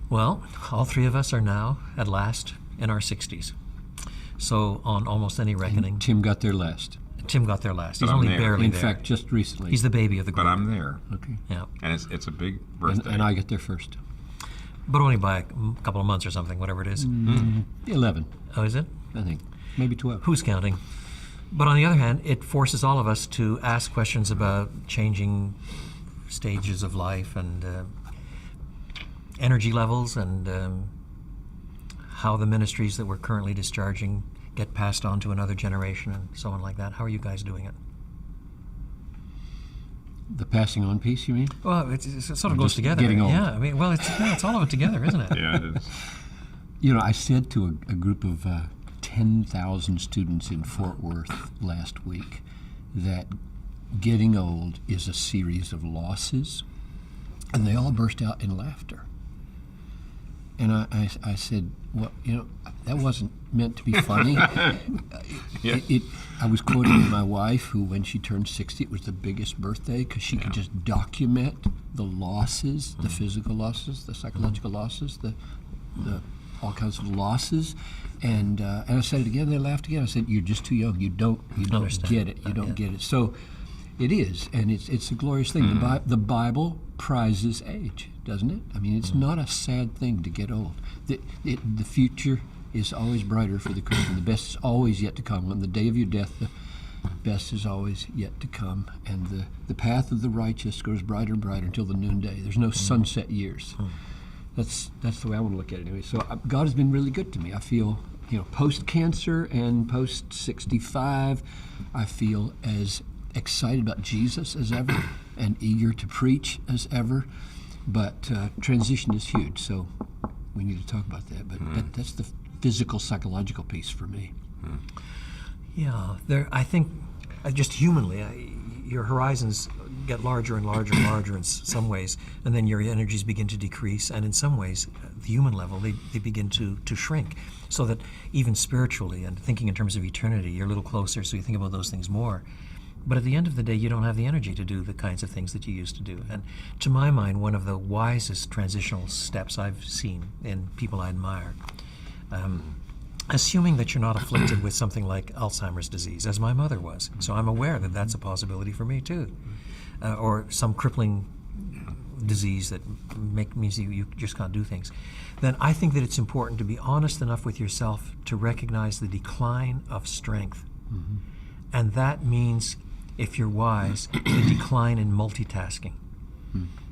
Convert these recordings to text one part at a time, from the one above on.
Well, all three of us are now, at last, in our 60s. So on almost any reckoning... And Tim got there last. Tim got there last. He's But I'm only there. barely In there. fact, just recently. He's the baby of the group. But I'm there. Okay. Yeah. And it's a big birthday. And I get there first. But only by a couple of months or something, whatever it is. 11, Oh, is it? I think. Maybe 12. Who's counting? But on the other hand, it forces all of us to ask questions about changing stages of life and energy levels and how the ministries that we're currently discharging get passed on to another generation and so on like that. How are you guys doing it? The passing on piece, you mean? Well, it sort of Or goes just together. getting old. Yeah, I mean, well, it's all of it together, isn't it? Yeah, it is. You know, I said to a group of 10,000 students in Fort Worth last week that getting old is a series of losses, and they all burst out in laughter. And I said, well, you know, that wasn't meant to be funny. Yeah. I was quoting my wife, who, when she turned 60, it was the biggest birthday because she could just document the losses, the physical losses, the psychological losses, the all kinds of losses. And I said it again. They laughed again. I said, "You're just too young. You don't Understand. get it. You don't get it." So it is, and it's a glorious thing. The Bible prizes age, doesn't it? I mean, it's not a sad thing to get old. The future is always brighter for the Christian. The best is always yet to come. On the day of your death, the best is always yet to come. And the path of the righteous grows brighter and brighter until the noonday. There's no sunset years. That's the way I want to look at it anyway. So God has been really good to me. I feel, post-cancer and post-65, I feel as excited about Jesus as ever and eager to preach as ever. But transition is huge, so we need to talk about that. But that's the physical, psychological piece for me. Yeah, I think, just humanly, your horizons get larger and larger and larger in some ways, and then your energies begin to decrease, and in some ways, at the human level, they begin to shrink, so that even spiritually and thinking in terms of eternity, you're a little closer, so you think about those things more. But at the end of the day, you don't have the energy to do the kinds of things that you used to do. And to my mind, one of the wisest transitional steps I've seen in people I admire, assuming that you're not afflicted with something like Alzheimer's disease, as my mother was. So I'm aware that that's a possibility for me too. Or some crippling disease that means you just can't do things. Then I think that it's important to be honest enough with yourself to recognize the decline of strength. And that means, if you're wise, the decline in multitasking.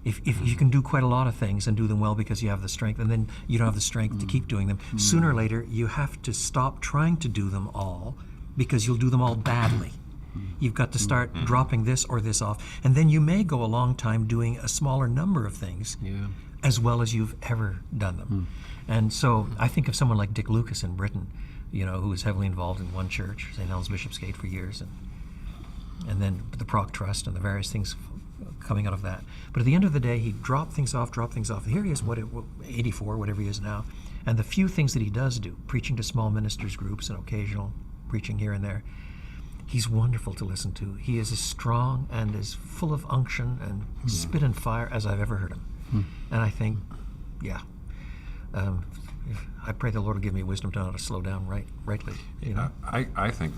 If you can do quite a lot of things and do them well because you have the strength, and then you don't have the strength to keep doing them, sooner or later you have to stop trying to do them all because you'll do them all badly. You've got to start dropping this or this off, and then you may go a long time doing a smaller number of things as well as you've ever done them. And so I think of someone like Dick Lucas in Britain, who was heavily involved in one church, St. Helens Bishopsgate, for years, and then the Proc Trust and the various things coming out of that. But at the end of the day, he dropped things off. Here he is, 84, whatever he is now. And the few things that he does do, preaching to small ministers groups and occasional preaching here and there, he's wonderful to listen to. He is as strong and as full of unction and spit and fire as I've ever heard him. And I think, I pray the Lord will give me wisdom to know how to slow down rightly. I think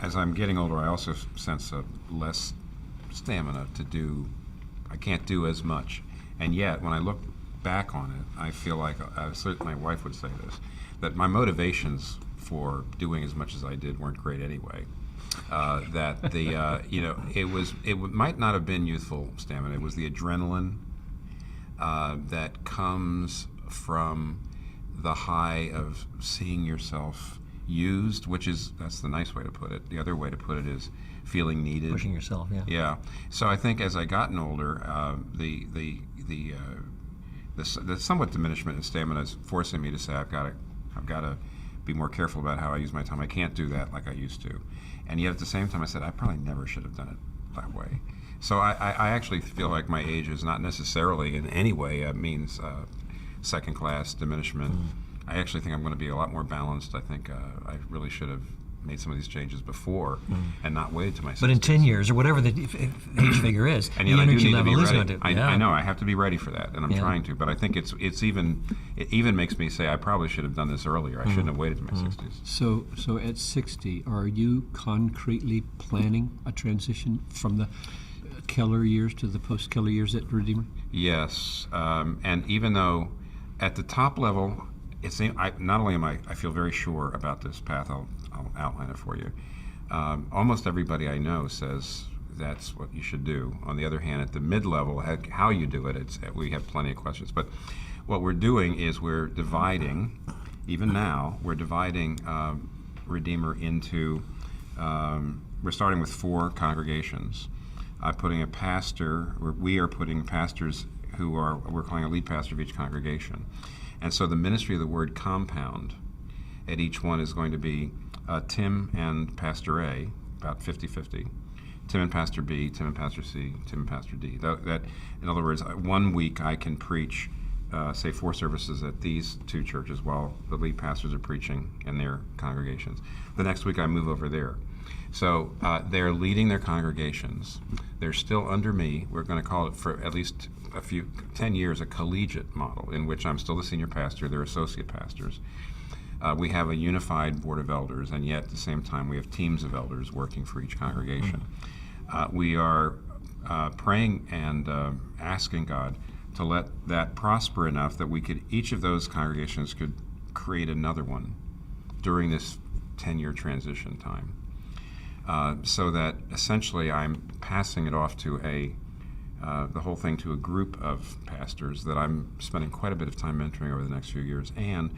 as I'm getting older, I also sense a less stamina to do. I can't do as much, and yet when I look back on it, I feel like certainly my wife would say this, that my motivations for doing as much as I did weren't great anyway. That it might not have been youthful stamina. It was the adrenaline that comes from the high of seeing yourself used, that's the nice way to put it. The other way to put it is feeling needed. Pushing yourself, Yeah. So I think as I gotten older, the somewhat diminishment in stamina is forcing me to say I've got to be more careful about how I use my time. I can't do that like I used to. And yet at the same time, I said I probably never should have done it that way. So I actually feel like my age is not necessarily in any way means second-class diminishment. I actually think I'm going to be a lot more balanced. I think I really should have made some of these changes before and not waited to my 60s. But in 10 years, or whatever the age figure is, and the yet I do energy need to level be is ready. going to... I know, I have to be ready for that, and I'm Yeah. trying to. But I think it even makes me say I probably should have done this earlier. I shouldn't have waited to my 60s. So at 60, are you concretely planning a transition from the Keller years to the post-Keller years at Redeemer? Yes, and even though at the top level, not only am I feel very sure about this path. I'll outline it for you. Almost everybody I know says that's what you should do. On the other hand, at the mid-level, how you do it, we have plenty of questions. But what we're doing is we're dividing, even now, Redeemer into, we're starting with 4 congregations. We are putting pastors we're calling a lead pastor of each congregation. And so the ministry of the word compound at each one is going to be Tim and Pastor A, about 50-50, Tim and Pastor B, Tim and Pastor C, Tim and Pastor D. That, in other words, 1 week I can preach, say 4 services at these 2 churches while the lead pastors are preaching in their congregations. The next week I move over there. So they're leading their congregations. They're still under me. We're going to call it, for at least 10 years, a collegiate model in which I'm still the senior pastor, they're associate pastors. We have a unified board of elders, and yet at the same time we have teams of elders working for each congregation. We are praying and asking God to let that prosper enough that each of those congregations could create another one during this 10-year transition time. So that essentially I'm passing it off to the whole thing to a group of pastors that I'm spending quite a bit of time mentoring over the next few years. And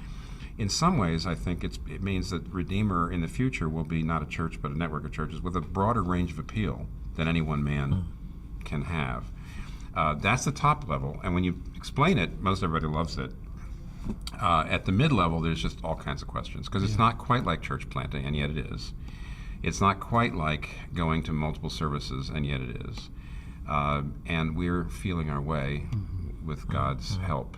in some ways, I think it means that Redeemer in the future will be not a church, but a network of churches with a broader range of appeal than any one man can have. That's the top level. And when you explain it, most everybody loves it. At the mid-level, there's just all kinds of questions, because it's not quite like church planting, and yet it is. It's not quite like going to multiple services, and yet it is. And we're feeling our way with God's help.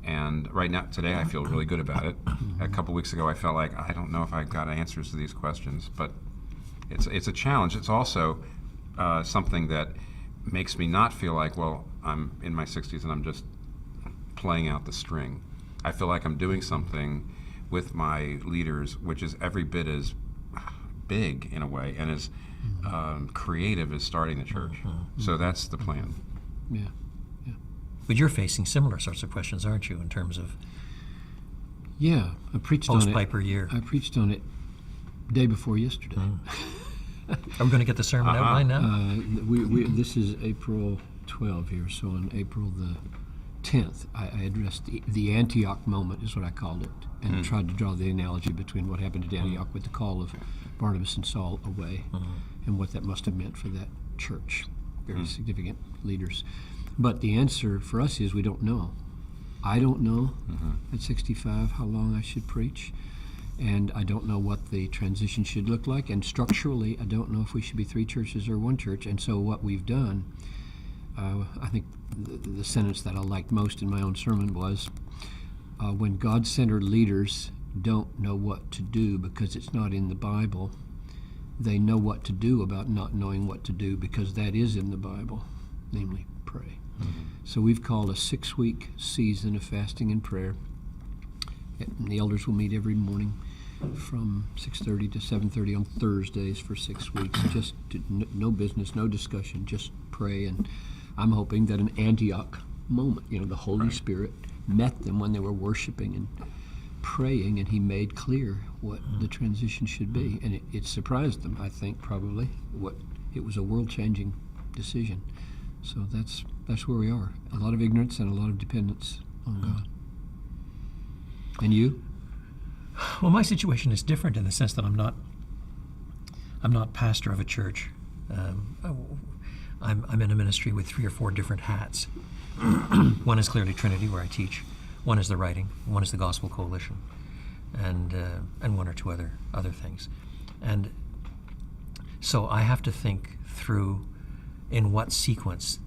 And right now, today, I feel really good about it. A couple weeks ago, I felt like, I don't know if I've got answers to these questions, but it's a challenge. It's also something that makes me not feel like, well, I'm in my 60s and I'm just playing out the string. I feel like I'm doing something with my leaders, which is every bit as big in a way and as creative as starting the church. So that's the plan. Yeah. But you're facing similar sorts of questions, aren't you, in terms of Yeah, I preached on it. post-Piper year? I preached on it day before yesterday. Are we going to get the sermon outline now? This is April 12 here, so on April the 10th, I addressed the Antioch moment, is what I called it, and tried to draw the analogy between what happened at Antioch with the call of Barnabas and Saul away, and what that must have meant for that church. Very significant leaders. But the answer for us is we don't know. I don't know at 65 how long I should preach, and I don't know what the transition should look like, and structurally I don't know if we should be 3 churches or 1 church. And so what we've done, I think the sentence that I liked most in my own sermon was, when God-centered leaders don't know what to do because it's not in the Bible, they know what to do about not knowing what to do because that is in the Bible, namely pray. So we've called a 6-week season of fasting and prayer. And the elders will meet every morning from 6:30 to 7:30 on Thursdays for 6 weeks. Just no business, no discussion, just pray. And I'm hoping that an Antioch moment, the Holy Spirit met them when they were worshiping and praying, and he made clear what the transition should be. And it surprised them, I think, probably. It was a world-changing decision. So that's where we are. A lot of ignorance and a lot of dependence on God. And you? Well, my situation is different in the sense that I'm not pastor of a church. I'm in a ministry with 3 or 4 different hats. One is clearly Trinity, where I teach. One is the writing. One is the Gospel Coalition, and 1 or 2 other things. And so I have to think through in what sequence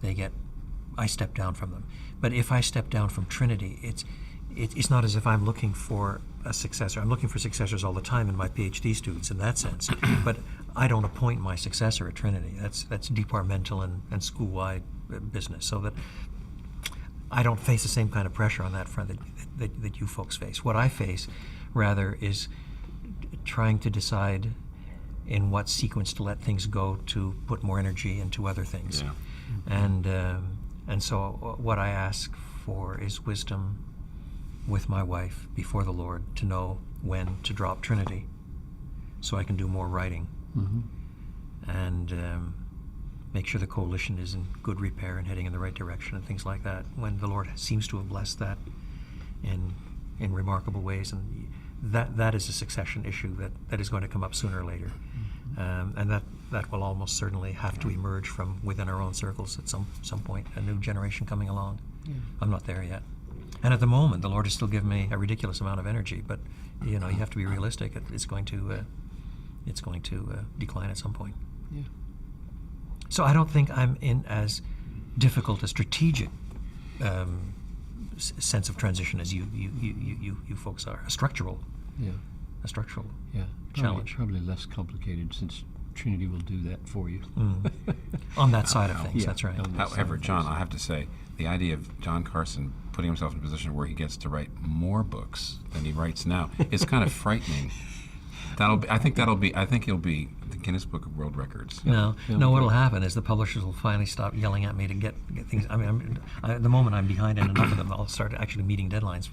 I step down from them. But if I step down from Trinity, it's not as if I'm looking for a successor. I'm looking for successors all the time in my PhD students in that sense. But I don't appoint my successor at Trinity. That's departmental and school-wide business. So that I don't face the same kind of pressure on that front that you folks face. What I face, rather, is trying to decide in what sequence to let things go to put more energy into other things. Yeah. And so what I ask for is wisdom with my wife before the Lord to know when to drop Trinity so I can do more writing and make sure the coalition is in good repair and heading in the right direction and things like that, when the Lord seems to have blessed that in remarkable ways. And that is a succession issue that is going to come up sooner or later. And that will almost certainly have to emerge from within our own circles at some point, a new generation coming along. I'm not there yet. And at the moment, the Lord has still given me a ridiculous amount of energy, but you have to be realistic. It's going to decline at some point. Yeah. So I don't think I'm in as difficult a strategic sense of transition as you folks are. A structural challenge. Probably less complicated, since Trinity will do that for you. On that side of things, Yeah. that's right. However, John, I have to say, the idea of John Carson putting himself in a position where he gets to write more books than he writes now is kind of frightening. I think he'll be the Guinness Book of World Records. No, what'll happen is the publishers will finally stop yelling at me to get things. I mean, at the moment I'm behind in enough of them, I'll start actually meeting deadlines